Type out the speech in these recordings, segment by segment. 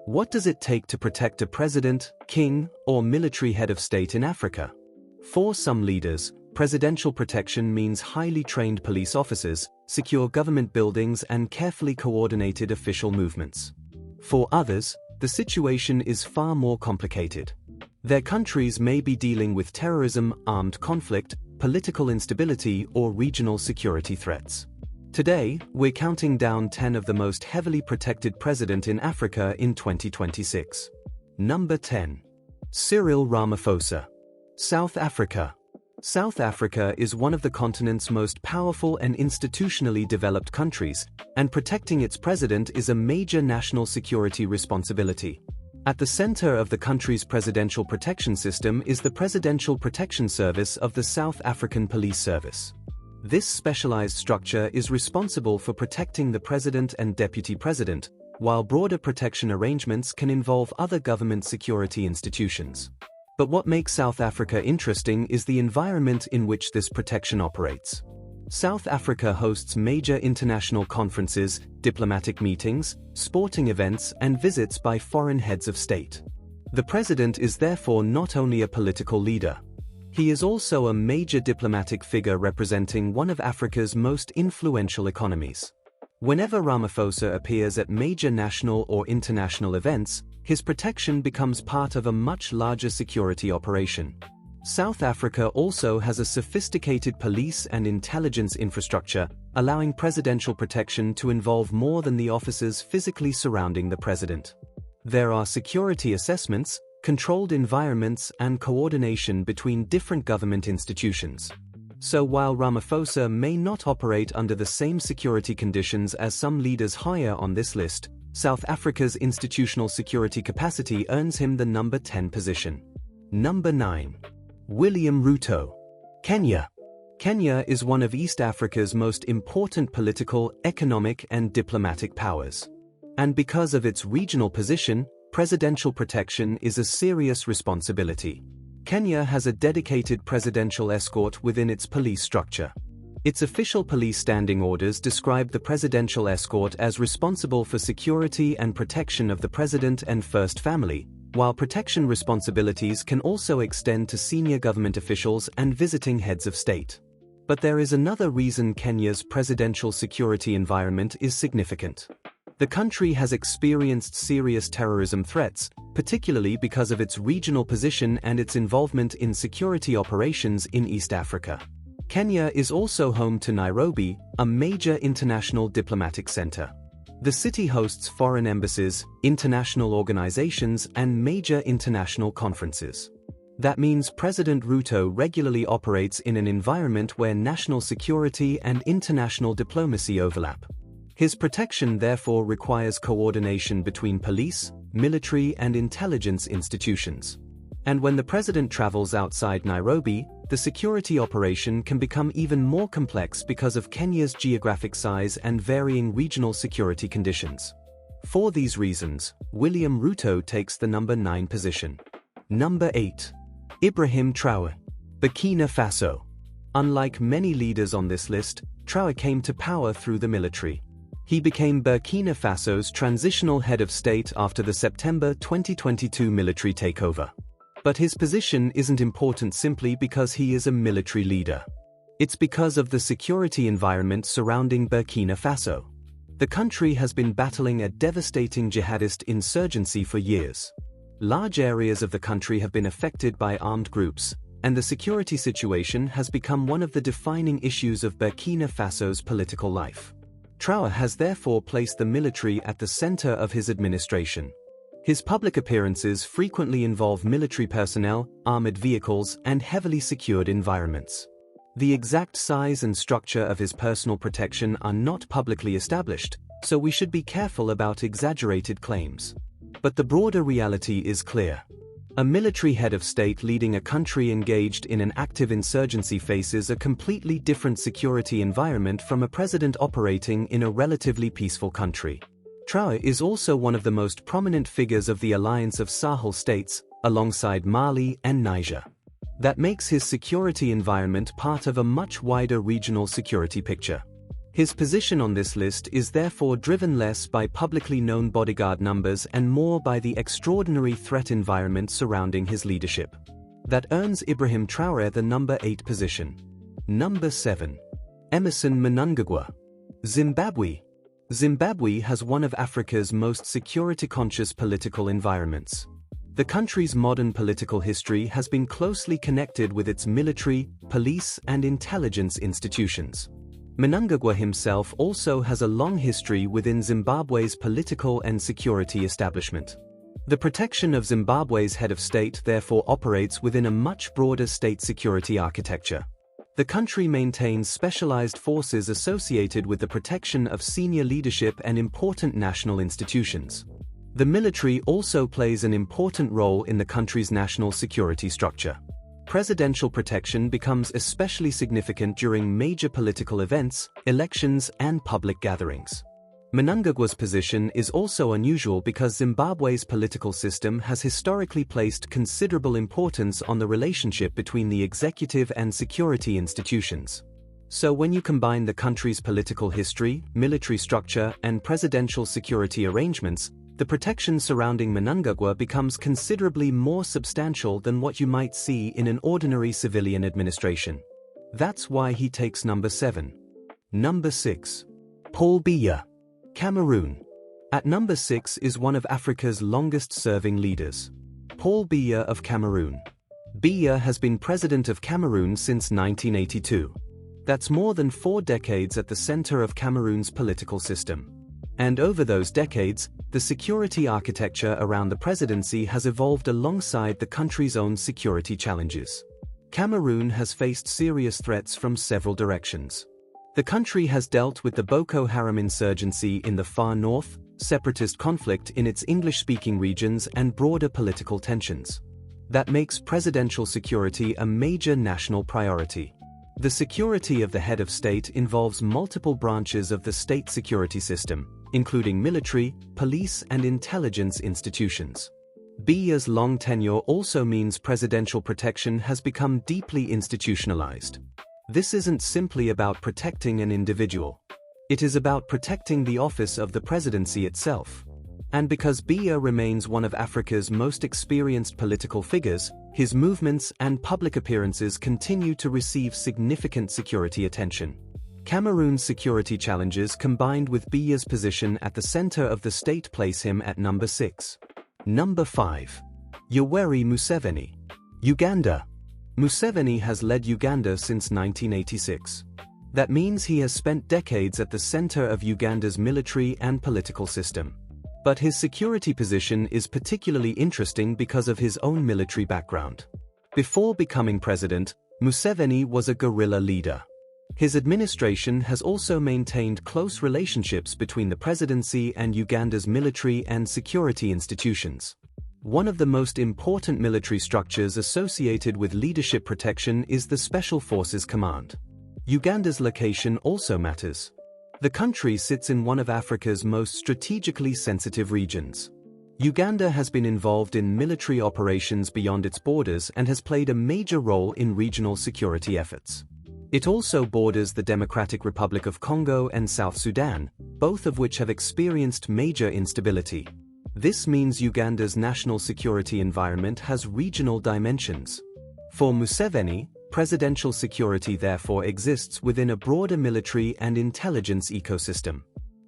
What does it take to protect a president, king, or military head of state in Africa? For some leaders, presidential protection means highly trained police officers, secure government buildings, and carefully coordinated official movements. For others, the situation is far more complicated. Their countries may be dealing with terrorism, armed conflict, political instability, or regional security threats. Today, we're counting down 10 of the most heavily protected presidents in Africa in 2026. Number 10. Cyril Ramaphosa. South Africa. South Africa is one of the continent's most powerful and institutionally developed countries, and protecting its president is a major national security responsibility. At the center of the country's presidential protection system is the Presidential Protection Service of the South African Police Service. This specialized structure is responsible for protecting the president and deputy president, while broader protection arrangements can involve other government security institutions. But what makes South Africa interesting is the environment in which this protection operates. South Africa hosts major international conferences, diplomatic meetings, sporting events, and visits by foreign heads of state. The president is therefore not only a political leader. He is also a major diplomatic figure representing one of Africa's most influential economies. Whenever Ramaphosa appears at major national or international events, his protection becomes part of a much larger security operation. South Africa also has a sophisticated police and intelligence infrastructure, allowing presidential protection to involve more than the officers physically surrounding the president. There are security assessments, controlled environments, and coordination between different government institutions. So while Ramaphosa may not operate under the same security conditions as some leaders higher on this list, South Africa's institutional security capacity earns him the number 10 position. Number 9. William Ruto. Kenya. Kenya is one of East Africa's most important political, economic, and diplomatic powers. And because of its regional position, presidential protection is a serious responsibility. Kenya has a dedicated presidential escort within its police structure. Its official police standing orders describe the presidential escort as responsible for security and protection of the president and first family, while protection responsibilities can also extend to senior government officials and visiting heads of state. But there is another reason Kenya's presidential security environment is significant. The country has experienced serious terrorism threats, particularly because of its regional position and its involvement in security operations in East Africa. Kenya is also home to Nairobi, a major international diplomatic center. The city hosts foreign embassies, international organizations, and major international conferences. That means President Ruto regularly operates in an environment where national security and international diplomacy overlap. His protection therefore requires coordination between police, military, and intelligence institutions. And when the president travels outside Nairobi, the security operation can become even more complex because of Kenya's geographic size and varying regional security conditions. For these reasons, William Ruto takes the number 9 position. Number 8. Ibrahim Traoré. Burkina Faso. Unlike many leaders on this list, Traoré came to power through the military. He became Burkina Faso's transitional head of state after the September 2022 military takeover. But his position isn't important simply because he is a military leader. It's because of the security environment surrounding Burkina Faso. The country has been battling a devastating jihadist insurgency for years. Large areas of the country have been affected by armed groups, and the security situation has become one of the defining issues of Burkina Faso's political life. Traoré has therefore placed the military at the center of his administration. His public appearances frequently involve military personnel, armored vehicles, and heavily secured environments. The exact size and structure of his personal protection are not publicly established, so we should be careful about exaggerated claims. But the broader reality is clear. A military head of state leading a country engaged in an active insurgency faces a completely different security environment from a president operating in a relatively peaceful country. Traoré is also one of the most prominent figures of the alliance of Sahel states, alongside Mali and Niger. That makes his security environment part of a much wider regional security picture. His position on this list is therefore driven less by publicly known bodyguard numbers and more by the extraordinary threat environment surrounding his leadership. That earns Ibrahim Traoré the number 8 position. Number 7. Emmerson Mnangagwa. Zimbabwe. Zimbabwe has one of Africa's most security-conscious political environments. The country's modern political history has been closely connected with its military, police, and intelligence institutions. Mnangagwa himself also has a long history within Zimbabwe's political and security establishment. The protection of Zimbabwe's head of state therefore operates within a much broader state security architecture. The country maintains specialized forces associated with the protection of senior leadership and important national institutions. The military also plays an important role in the country's national security structure. Presidential protection becomes especially significant during major political events, elections, and public gatherings. Mnangagwa's position is also unusual because Zimbabwe's political system has historically placed considerable importance on the relationship between the executive and security institutions. So when you combine the country's political history, military structure, and presidential security arrangements, the protection surrounding Mnangagwa becomes considerably more substantial than what you might see in an ordinary civilian administration. That's why he takes number 7. Number 6. Paul Biya. Cameroon. At number 6 is one of Africa's longest-serving leaders, Paul Biya of Cameroon. Biya has been president of Cameroon since 1982. That's more than 4 decades at the center of Cameroon's political system. And over those decades, the security architecture around the presidency has evolved alongside the country's own security challenges. Cameroon has faced serious threats from several directions. The country has dealt with the Boko Haram insurgency in the far north, separatist conflict in its English-speaking regions, and broader political tensions. That makes presidential security a major national priority. The security of the head of state involves multiple branches of the state security system, including military, police, and intelligence institutions. Biya's long tenure also means presidential protection has become deeply institutionalized. This isn't simply about protecting an individual. It is about protecting the office of the presidency itself. And because Biya remains one of Africa's most experienced political figures, his movements and public appearances continue to receive significant security attention. Cameroon's security challenges combined with Biya's position at the center of the state place him at number 6. Number 5. Yoweri Museveni. Uganda. Museveni has led Uganda since 1986. That means he has spent decades at the center of Uganda's military and political system. But his security position is particularly interesting because of his own military background. Before becoming president, Museveni was a guerrilla leader. His administration has also maintained close relationships between the presidency and Uganda's military and security institutions. One of the most important military structures associated with leadership protection is the Special Forces Command. Uganda's location also matters. The country sits in one of Africa's most strategically sensitive regions. Uganda has been involved in military operations beyond its borders and has played a major role in regional security efforts. It also borders the Democratic Republic of Congo and South Sudan, both of which have experienced major instability. This means Uganda's national security environment has regional dimensions. For Museveni, presidential security therefore exists within a broader military and intelligence ecosystem.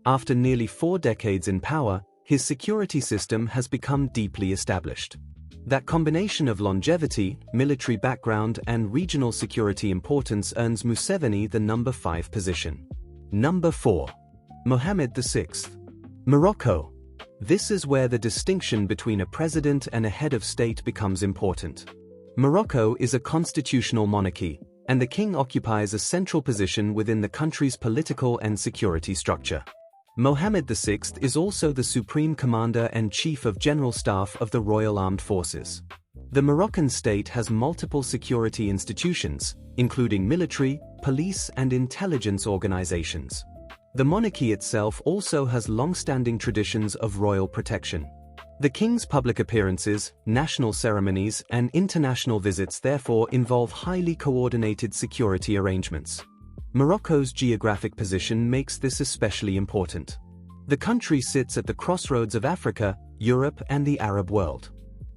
After nearly 4 decades in power, his security system has become deeply established. That combination of longevity, military background, and regional security importance earns Museveni the number 5 position. Number 4. Mohammed VI. Morocco. This is where the distinction between a president and a head of state becomes important. Morocco is a constitutional monarchy, and the king occupies a central position within the country's political and security structure. Mohammed VI is also the supreme commander and chief of general staff of the Royal Armed Forces. The Moroccan state has multiple security institutions, including military, police, and intelligence organizations. The monarchy itself also has long-standing traditions of royal protection. The king's public appearances, national ceremonies, and international visits therefore involve highly coordinated security arrangements. Morocco's geographic position makes this especially important. The country sits at the crossroads of Africa, Europe, and the Arab world.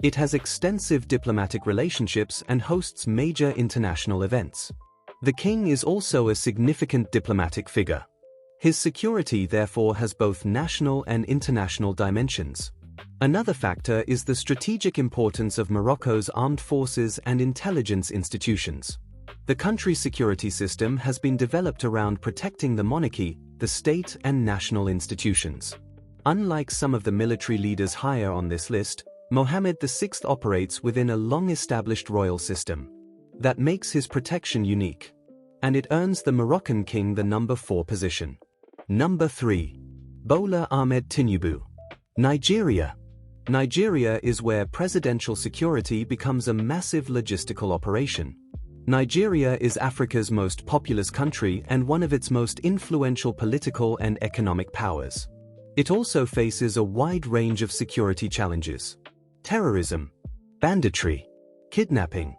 It has extensive diplomatic relationships and hosts major international events. The king is also a significant diplomatic figure. His security therefore has both national and international dimensions. Another factor is the strategic importance of Morocco's armed forces and intelligence institutions. The country's security system has been developed around protecting the monarchy, the state, and national institutions. Unlike some of the military leaders higher on this list, Mohammed VI operates within a long-established royal system. That makes his protection unique. And it earns the Moroccan king the number 4 position. Number 3. Bola Ahmed Tinubu. Nigeria. Nigeria is where presidential security becomes a massive logistical operation. Nigeria is Africa's most populous country and one of its most influential political and economic powers. It also faces a wide range of security challenges: terrorism, banditry, kidnapping,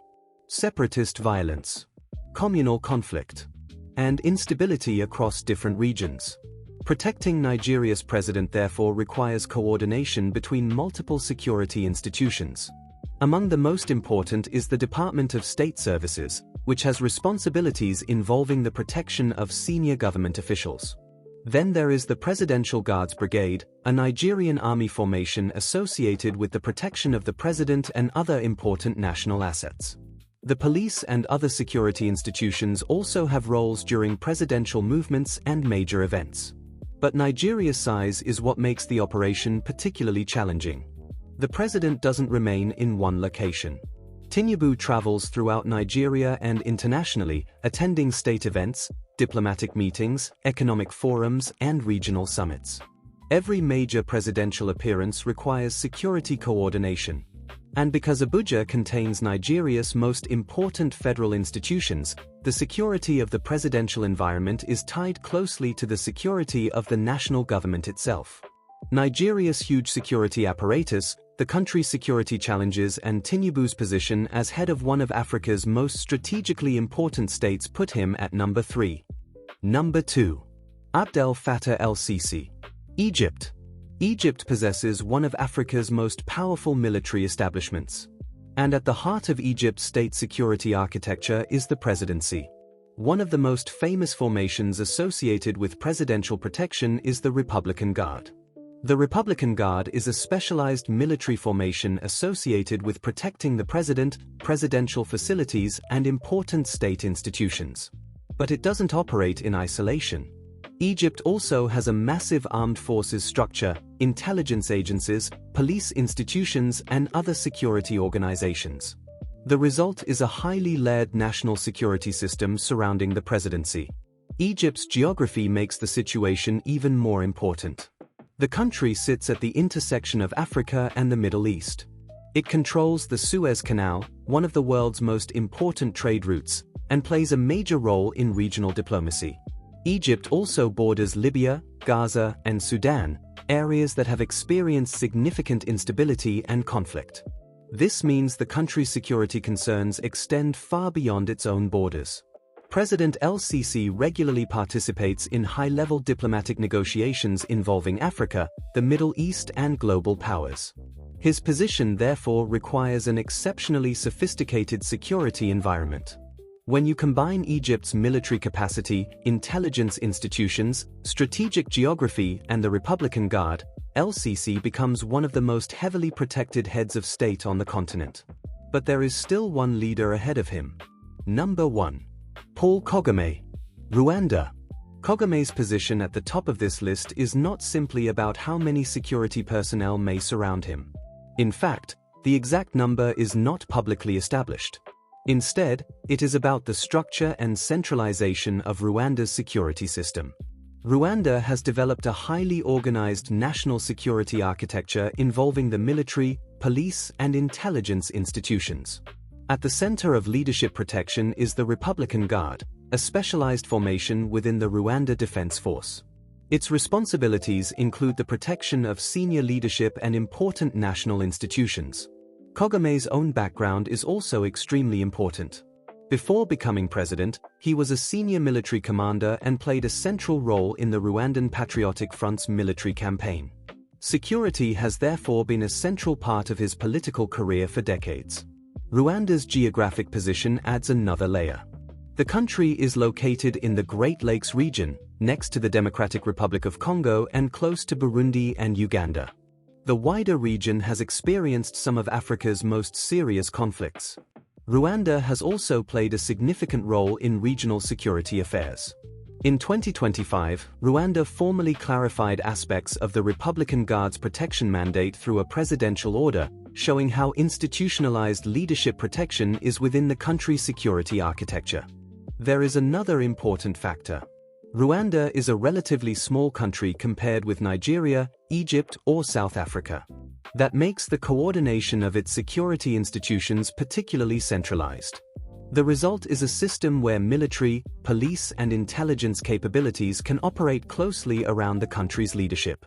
separatist violence, communal conflict, and instability across different regions. Protecting Nigeria's president therefore requires coordination between multiple security institutions. Among the most important is the Department of State Services, which has responsibilities involving the protection of senior government officials. Then there is the Presidential Guards Brigade, a Nigerian army formation associated with the protection of the president and other important national assets. The police and other security institutions also have roles during presidential movements and major events. But Nigeria's size is what makes the operation particularly challenging. The president doesn't remain in one location. Tinubu travels throughout Nigeria and internationally, attending state events, diplomatic meetings, economic forums, and regional summits. Every major presidential appearance requires security coordination. And because Abuja contains Nigeria's most important federal institutions, the security of the presidential environment is tied closely to the security of the national government itself. Nigeria's huge security apparatus, the country's security challenges, and Tinubu's position as head of one of Africa's most strategically important states put him at number 3. Number 2. Abdel Fattah el-Sisi. Egypt. Egypt possesses one of Africa's most powerful military establishments. And at the heart of Egypt's state security architecture is the presidency. One of the most famous formations associated with presidential protection is the Republican Guard. The Republican Guard is a specialized military formation associated with protecting the president, presidential facilities, and important state institutions. But it doesn't operate in isolation. Egypt also has a massive armed forces structure, intelligence agencies, police institutions, and other security organizations. The result is a highly layered national security system surrounding the presidency. Egypt's geography makes the situation even more important. The country sits at the intersection of Africa and the Middle East. It controls the Suez Canal, one of the world's most important trade routes, and plays a major role in regional diplomacy. Egypt also borders Libya, Gaza, and Sudan, areas that have experienced significant instability and conflict. This means the country's security concerns extend far beyond its own borders. President el-Sisi regularly participates in high-level diplomatic negotiations involving Africa, the Middle East, and global powers. His position therefore requires an exceptionally sophisticated security environment. When you combine Egypt's military capacity, intelligence institutions, strategic geography, and the Republican Guard, el-Sisi becomes one of the most heavily protected heads of state on the continent. But there is still one leader ahead of him. Number 1. Paul Kagame. Rwanda. Kagame's position at the top of this list is not simply about how many security personnel may surround him. In fact, the exact number is not publicly established. Instead, it is about the structure and centralization of Rwanda's security system. Rwanda has developed a highly organized national security architecture involving the military, police, and intelligence institutions. At the center of leadership protection is the Republican Guard, a specialized formation within the Rwanda Defense Force. Its responsibilities include the protection of senior leadership and important national institutions. Kagame's own background is also extremely important. Before becoming president, he was a senior military commander and played a central role in the Rwandan Patriotic Front's military campaign. Security has therefore been a central part of his political career for decades. Rwanda's geographic position adds another layer. The country is located in the Great Lakes region, next to the Democratic Republic of Congo and close to Burundi and Uganda. The wider region has experienced some of Africa's most serious conflicts. Rwanda has also played a significant role in regional security affairs. In 2025, Rwanda formally clarified aspects of the Republican Guard's protection mandate through a presidential order, showing how institutionalized leadership protection is within the country's security architecture. There is another important factor. Rwanda is a relatively small country compared with Nigeria, Egypt, or South Africa. That makes the coordination of its security institutions particularly centralized. The result is a system where military, police, and intelligence capabilities can operate closely around the country's leadership.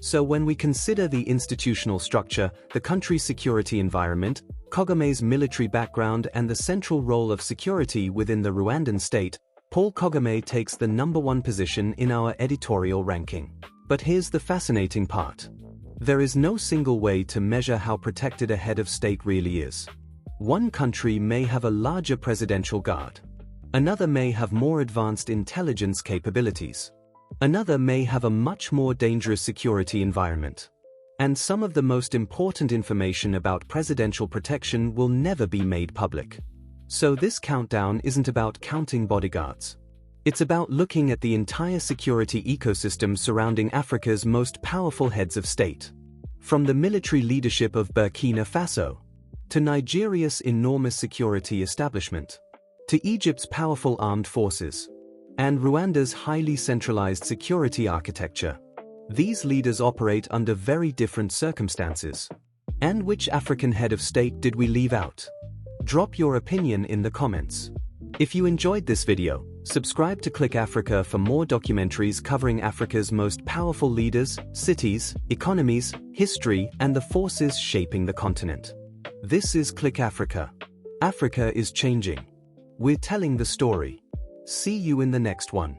So when we consider the institutional structure, the country's security environment, Kagame's military background, and the central role of security within the Rwandan state, Paul Kagame takes the #1 position in our editorial ranking. But here's the fascinating part. There is no single way to measure how protected a head of state really is. One country may have a larger presidential guard. Another may have more advanced intelligence capabilities. Another may have a much more dangerous security environment. And some of the most important information about presidential protection will never be made public. So this countdown isn't about counting bodyguards. It's about looking at the entire security ecosystem surrounding Africa's most powerful heads of state. From the military leadership of Burkina Faso, to Nigeria's enormous security establishment, to Egypt's powerful armed forces, and Rwanda's highly centralized security architecture. These leaders operate under very different circumstances. And which African head of state did we leave out? Drop your opinion in the comments. If you enjoyed this video, subscribe to Click Africa for more documentaries covering Africa's most powerful leaders, cities, economies, history, and the forces shaping the continent. This is Click Africa. Africa is changing. We're telling the story. See you in the next one.